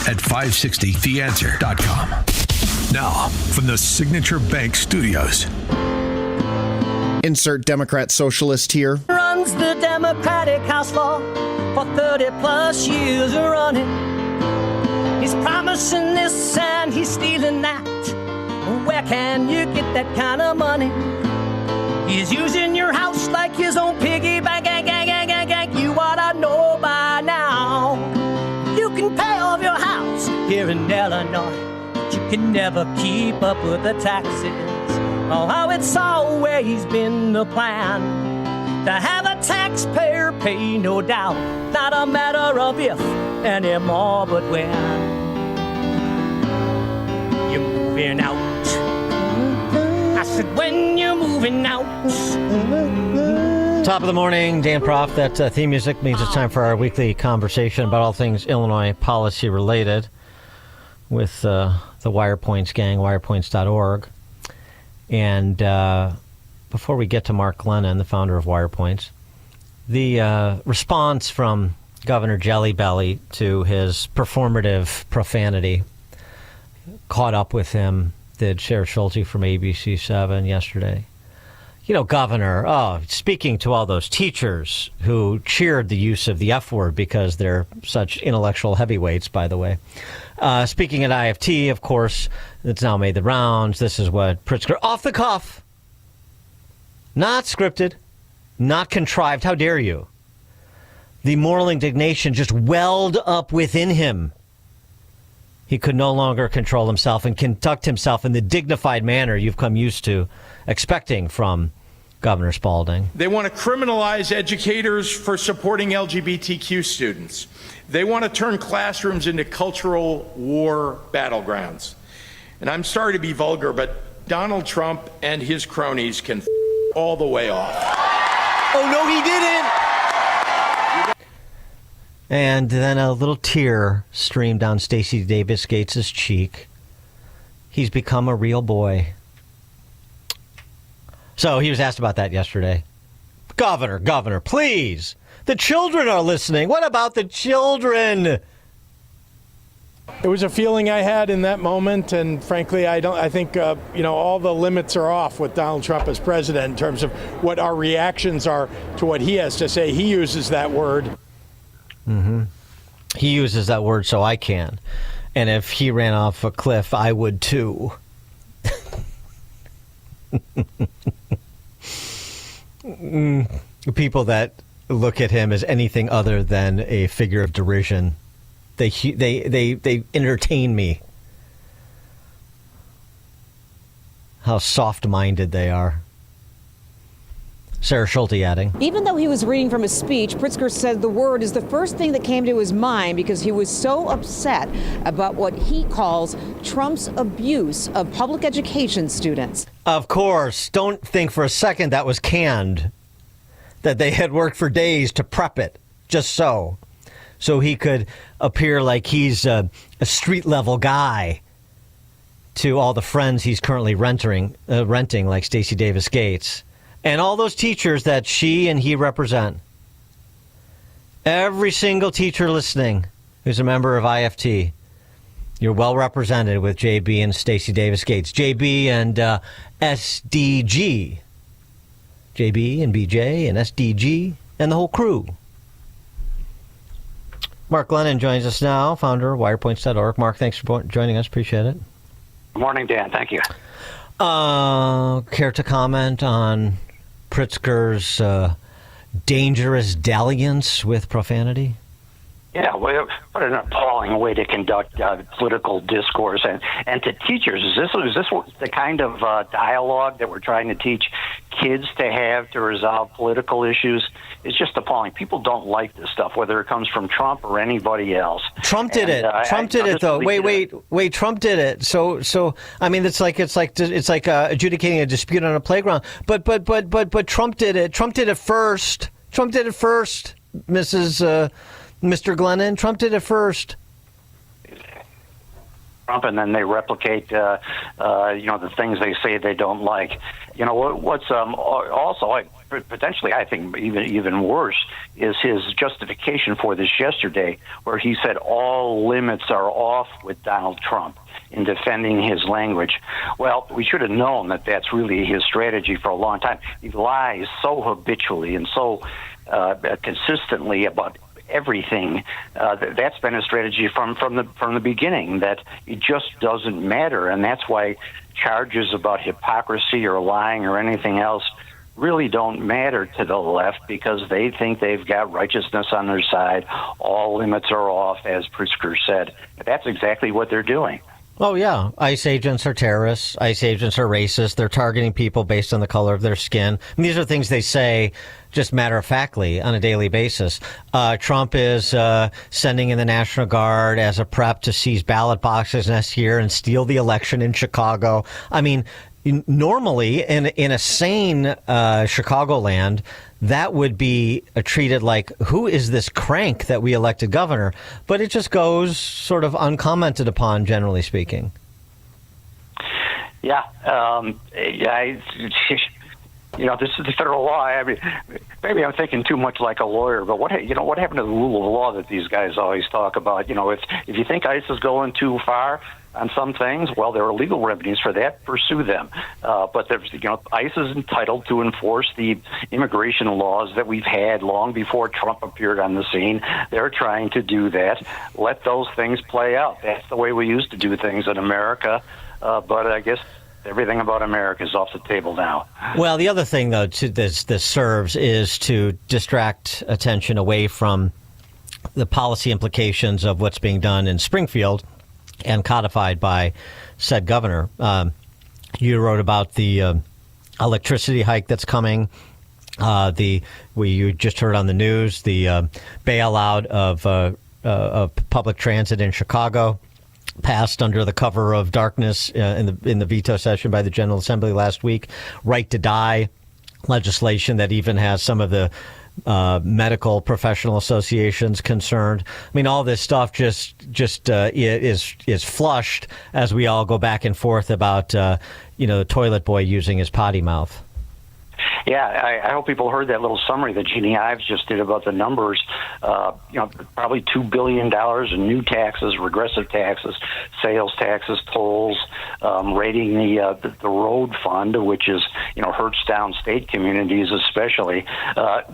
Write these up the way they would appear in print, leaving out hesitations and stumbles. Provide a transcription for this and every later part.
at 560theanswer.com. Now, from the Signature Bank Studios. Insert Democrat socialist here. Runs the Democratic House for 30 plus years running. He's promising this and he's stealing that. Where can you get that kind of money? He's using your house like his own piggy bank. You ought to know by now. You can pay off your house here in Illinois, but you can never keep up with the taxes. Oh, how it's always been the plan to have a taxpayer pay, no doubt. Not a matter of if anymore, but when. You're moving out. I said, when you're moving out. Top of the morning, Dan Proft. That theme music means it's time for our weekly conversation about all things Illinois policy related with the Wirepoints gang, wirepoints.org. And before we get to Mark Glennon, the founder of Wirepoints, the response from Governor Jelly Belly to his performative profanity caught up with him, did Sarah Schulte from ABC7 yesterday. You know, Governor, speaking to all those teachers who cheered the use of the F word because they're such intellectual heavyweights, by the way. Speaking at IFT, of course, it's now made the rounds. This is what Pritzker, off the cuff, not scripted, not contrived. How dare you? The moral indignation just welled up within him. He could no longer control himself and conduct himself in the dignified manner you've come used to expecting from Governor Spalding. They want to criminalize educators for supporting LGBTQ students. They want to turn classrooms into cultural war battlegrounds. And I'm sorry to be vulgar, but Donald Trump and his cronies can all the way off. Oh, no, he didn't. And then a little tear streamed down Stacey Davis Gates' cheek. He's become a real boy. So he was asked about that yesterday. Governor, please. The children are listening. What about the children? It was a feeling I had in that moment, and frankly, I think all the limits are off with Donald Trump as president in terms of what our reactions are to what he has to say. He uses that word. Mm-hmm. He uses that word so I can. And if he ran off a cliff, I would too. People that look at him as anything other than a figure of derision, they entertain me. How soft-minded they are. Sarah Schulte adding. Even though he was reading from a speech, Pritzker said the word is the first thing that came to his mind because he was so upset about what he calls Trump's abuse of public education students. Of course. Don't think for a second that was canned, that they had worked for days to prep it, just so he could appear like he's a street-level guy to all the friends he's currently renting like Stacey Davis Gates. And all those teachers that she and he represent. Every single teacher listening who's a member of IFT, you're well represented with JB and Stacey Davis Gates. JB and SDG. JB and BJ and SDG and the whole crew. Mark Glennon joins us now, founder of Wirepoints.org. Mark, thanks for joining us. Appreciate it. Good morning, Dan. Thank you. Care to comment on Pritzker's dangerous dalliance with profanity? Yeah, what an appalling way to conduct political discourse. And to teachers, is this the kind of dialogue that we're trying to teach kids to have to resolve political issues? It's just appalling. People don't like this stuff, whether it comes from Trump or anybody else. Trump did it. Trump did it, though. Wait. Trump did it. So I mean, it's like adjudicating a dispute on a playground. But Trump did it. Trump did it first. Mr. Glennon, Trump did it first. Trump, and then they replicate, the things they say they don't like. You know what's also potentially, I think, even worse is his justification for this yesterday, where he said all limits are off with Donald Trump in defending his language. Well, we should have known that that's really his strategy for a long time. He lies so habitually and so consistently about everything. That's been a strategy from the beginning, that it just doesn't matter, and that's why charges about hypocrisy or lying or anything else really don't matter to the left, because they think they've got righteousness on their side. All limits are off, as Pritzker said. That's exactly what they're doing. Oh, yeah. ICE agents are terrorists. ICE agents are racist. They're targeting people based on the color of their skin. And these are things they say just matter-of-factly on a daily basis. Trump is sending in the National Guard as a prep to seize ballot boxes next year and steal the election in Chicago. I mean, normally, in a sane Chicagoland, that would be treated like, who is this crank that we elected governor? But it just goes sort of uncommented upon, generally speaking. Yeah. This is the federal law. I mean, maybe I'm thinking too much like a lawyer, but what happened to the rule of law that these guys always talk about? If you think ICE is going too far on some things, well, there are legal remedies for that. Pursue them. But ICE is entitled to enforce the immigration laws that we've had long before Trump appeared on the scene. They're trying to do that. Let those things play out. That's the way we used to do things in America. But I guess everything about America is off the table now. Well, the other thing, though, this serves is to distract attention away from the policy implications of what's being done in Springfield and codified by said governor. You wrote about the electricity hike that's coming. You just heard on the news the bailout of public transit in Chicago, passed under the cover of darkness in the veto session by the General Assembly last week. Right to die legislation that even has some of the medical professional associations concerned. I mean, all this stuff just is flushed as we all go back and forth about the toilet boy using his potty mouth. Yeah, I hope people heard that little summary that Jeannie Ives just did about the numbers. Probably $2 billion in new taxes, regressive taxes, sales taxes, tolls, raiding the road fund, which is hurts downstate communities especially,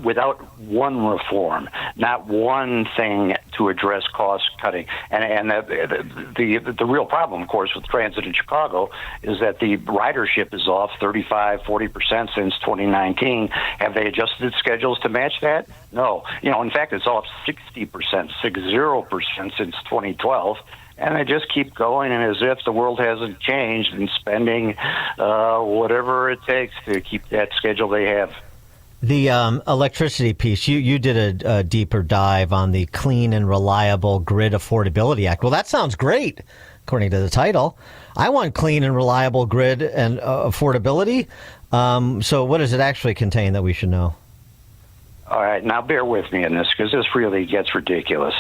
without one reform, not one thing to address cost cutting. And the real problem, of course, with transit in Chicago is that the ridership is off 35-40% since 2019. Have they adjusted schedules to match that? No. In fact, it's off 60%, 60% since 2012. And they just keep going, and as if the world hasn't changed, and spending whatever it takes to keep that schedule they have. The electricity piece, you did a deeper dive on the Clean and Reliable Grid Affordability Act. Well, that sounds great, according to the title. I want clean and reliable grid and affordability. So what does it actually contain that we should know? All right, now bear with me in this, because this really gets ridiculous.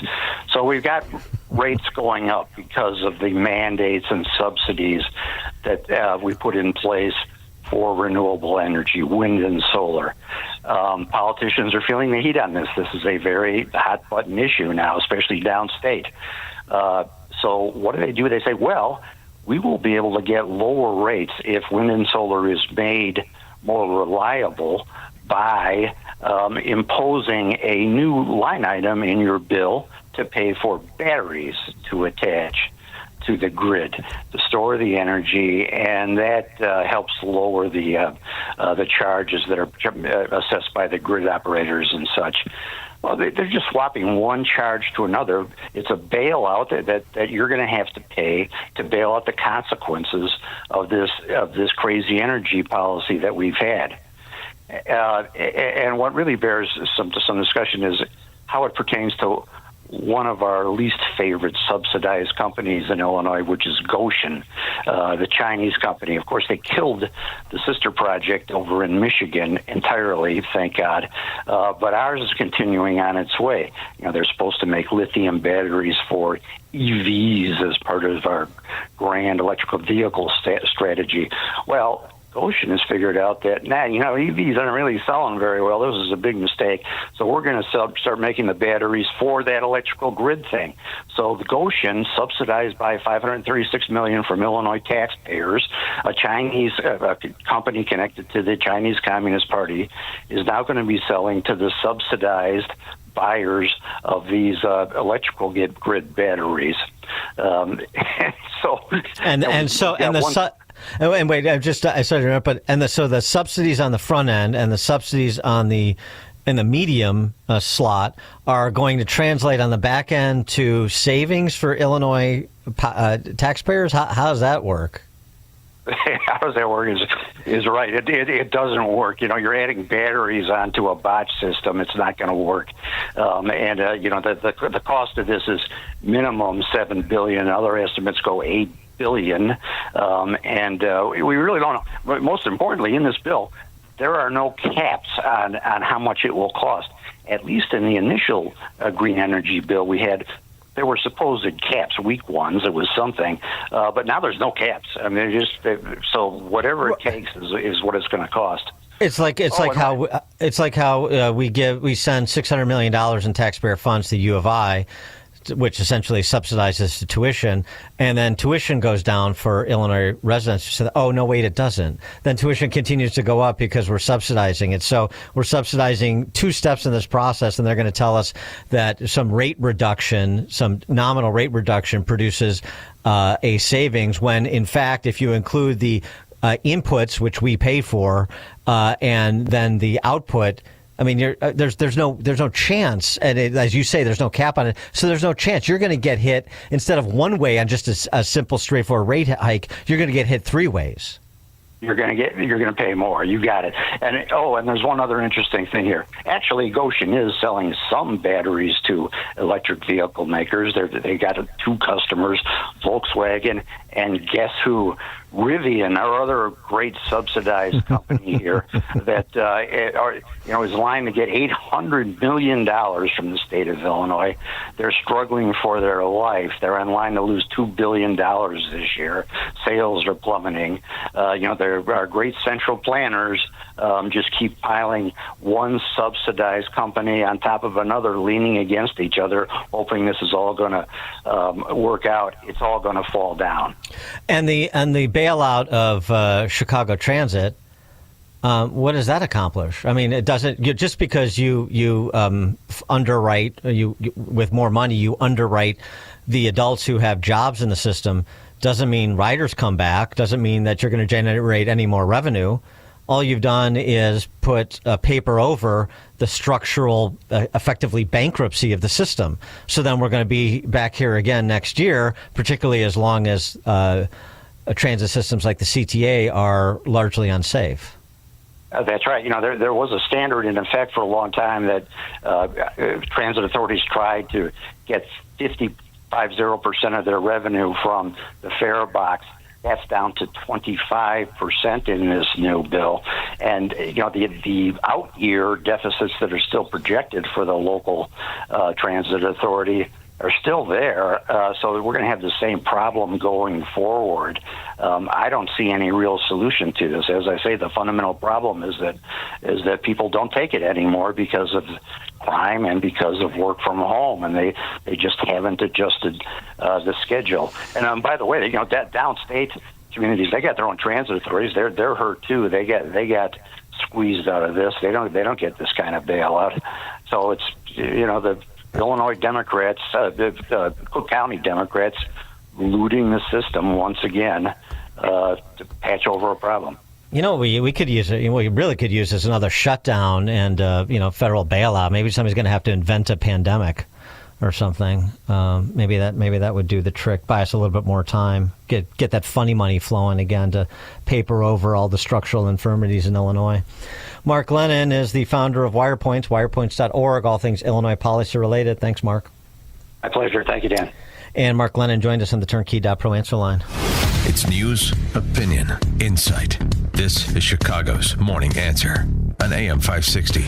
So we've got rates going up because of the mandates and subsidies that we put in place for renewable energy, wind and solar. Politicians are feeling the heat on this. This is a very hot-button issue now, especially downstate. So what do? They say, well, we will be able to get lower rates if wind and solar is made more reliable by imposing a new line item in your bill to pay for batteries to attach to the grid to store the energy, and that helps lower the charges that are assessed by the grid operators and such. Well, they're just swapping one charge to another. It's a bailout that you're going to have to pay to bail out the consequences of this crazy energy policy that we've had. And what really bears some discussion is how it pertains to one of our least favorite subsidized companies in Illinois, which is Goshen, the Chinese company. Of course, they killed the sister project over in Michigan entirely, thank God. But ours is continuing on its way. They're supposed to make lithium batteries for EVs as part of our grand electrical vehicle strategy. Well, Goshen has figured out that, EVs aren't really selling very well. This is a big mistake. So we're going to start making the batteries for that electrical grid thing. So the Goshen, subsidized by $536 million from Illinois taxpayers, a Chinese company connected to the Chinese Communist Party, is now going to be selling to the subsidized buyers of these electrical grid batteries. So the subsidies on the front end and the subsidies in the medium slot are going to translate on the back end to savings for Illinois taxpayers. How does that work? How does that work is right. It doesn't work. You're adding batteries onto a botch system. It's not going to work. The cost of this is minimum $7 billion. Other estimates go $8 billion. We really don't know. Most importantly, in this bill, there are no caps on how much it will cost. At least in the initial green energy bill we had, there were supposed caps, weak ones. It was something, but now there's no caps. I mean, so whatever it takes is what it's going to cost. It's like how we send $600 million in taxpayer funds to U of I, which essentially subsidizes the tuition, and then tuition goes down for Illinois residents. So, oh, no, wait, it doesn't. Then tuition continues to go up because we're subsidizing it. So we're subsidizing two steps in this process, and they're going to tell us that some nominal rate reduction produces a savings when, in fact, if you include the inputs, which we pay for, and then the output, I mean, there's no chance, and as you say, there's no cap on it. So there's no chance you're going to get hit instead of one way on just a simple, straightforward rate hike. You're going to get hit three ways. You're going to pay more. You got it. And there's one other interesting thing here. Actually, Goshen is selling some batteries to electric vehicle makers. They got two customers, Volkswagen, and guess who? Rivian, our other great subsidized company here, that is lying to get $800 million from the state of Illinois. They're struggling for their life. They're on line to lose $2 billion this year. Sales are plummeting. Our great central planners just keep piling one subsidized company on top of another, leaning against each other, hoping this is all going to work out. It's all going to fall down. And the bailout of Chicago Transit, what does that accomplish? I mean, it doesn't. Just because you underwrite with more money, you underwrite the adults who have jobs in the system, doesn't mean riders come back. Doesn't mean that you're going to generate any more revenue. All you've done is put paper over the structural, effectively bankruptcy of the system. So then we're going to be back here again next year, particularly as long as transit systems like the CTA are largely unsafe. That's right. There was a standard in effect for a long time that transit authorities tried to get 50% of their revenue from the fare box. That's down to 25% in this new bill. And, the out-year deficits that are still projected for the local transit authority are still there. So we're going to have the same problem going forward. I don't see any real solution to this. As I say, the fundamental problem is that people don't take it anymore because of crime and because of work from home, and they just haven't adjusted the schedule. And by the way, that downstate communities, they got their own transit authorities. They're hurt too. They got squeezed out of this. They don't get this kind of bailout. So it's the Illinois Democrats, the Cook County Democrats, looting the system once again to patch over a problem. We could use it. We really could use this another shutdown and federal bailout. Maybe somebody's going to have to invent a pandemic or something. Maybe that would do the trick. Buy us a little bit more time. Get that funny money flowing again to paper over all the structural infirmities in Illinois. Mark Glennon is the founder of Wirepoints, wirepoints.org, all things Illinois policy related. Thanks, Mark. My pleasure. Thank you, Dan. And Mark Glennon joined us on the Turnkey.Pro answer line. It's news, opinion, insight. This is Chicago's Morning Answer on AM 560.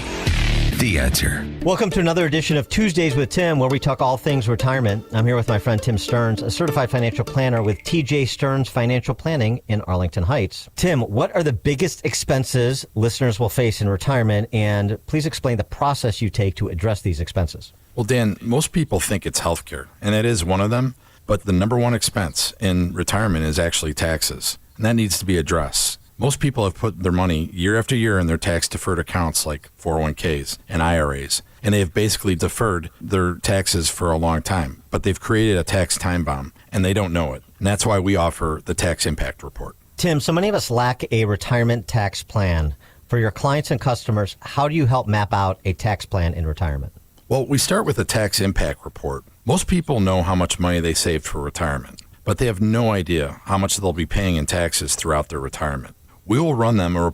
The Answer. Welcome to another edition of Tuesdays with Tim, where we talk all things retirement. I'm here with my friend Tim Stearns, a certified financial planner with TJ Stearns Financial Planning in Arlington Heights. Tim, what are the biggest expenses listeners will face in retirement? And please explain the process you take to address these expenses. Well, Dan, most people think it's healthcare, and that is one of them. But the number one expense in retirement is actually taxes, and that needs to be addressed. Most people have put their money year after year in their tax-deferred accounts like 401ks and IRAs, and they have basically deferred their taxes for a long time. But they've created a tax time bomb, and they don't know it. And that's why we offer the Tax Impact Report. Tim, so many of us lack a retirement tax plan. For your clients and customers, how do you help map out a tax plan in retirement? Well, we start with a Tax Impact Report. Most people know how much money they saved for retirement, but they have no idea how much they'll be paying in taxes throughout their retirement. We will run them a report